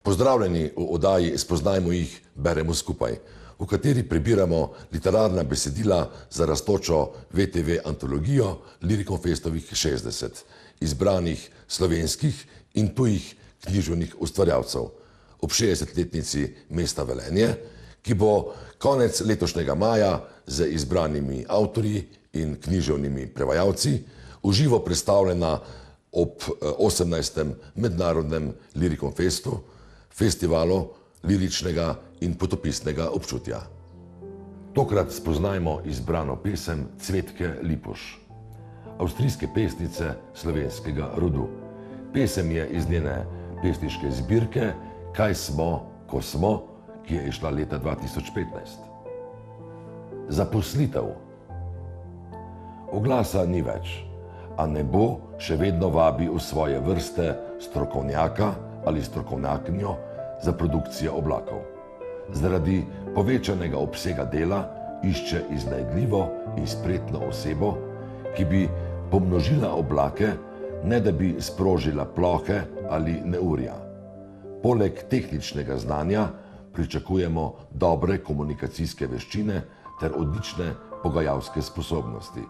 Pozdravljeni v oddaji Spoznajmo jih, beremo skupaj, v kateri prebiramo literarna besedila za rastočo VTV antologijo Lirikonfestovih 60, izbranih slovenskih in tujih književnih ustvarjalcev ob 60-letnici mesta Velenje, ki bo konec letošnjega maja z izbranimi avtorji in književnimi prevajalci v živo predstavljena ob 18. mednarodnem Lirikonfestu, festivalu liričnega in potopisnega občutja. Tokrat spoznajmo izbrano pesem Cvetke Lipuš, avstrijske pesnice slovenskega rodu. Pesem je iz njene pesniške zbirke Kaj smo, ko smo, ki je izšla leta 2015. Zaposlitev. Oglasa ni več, a nebo še vedno vabi v svoje vrste strokovnjaka ali strokovnjakinjo za produkcijo oblakov. Zaradi povečanega obsega dela išče iznajdljivo in spretno osebo, ki bi pomnožila oblake, ne da bi sprožila plohe ali neurja. Poleg tehničnega znanja pričakujemo dobre komunikacijske veščine ter odlične pogajalske sposobnosti,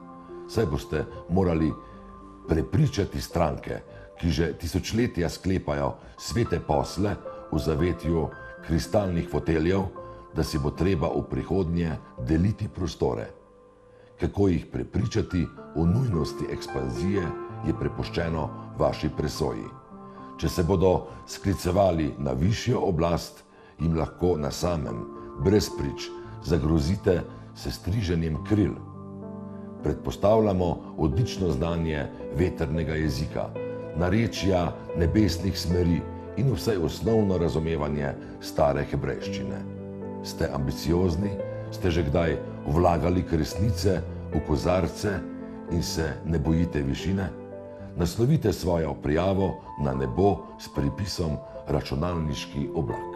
saj boste morali prepričati stranke, ki že tisočletja sklepajo svete posle v zavetju kristalnih foteljev, da si bo treba v prihodnje deliti prostore. Kako jih prepričati o nujnosti ekspanzije, je prepuščeno vaši presoji. Če se bodo sklicevali na višjo oblast, jim lahko na samem, brez prič, zagrozite s striženjem kril. Predpostavljamo odlično znanje veternega jezika, narečja nebesnih smeri in vsaj osnovno razumevanje stare hebrejščine. Ste ambiciozni? Ste že kdaj vlagali kresnice v kozarce in se ne bojite višine? Naslovite svojo prijavo na nebo s pripisom računalniški oblak.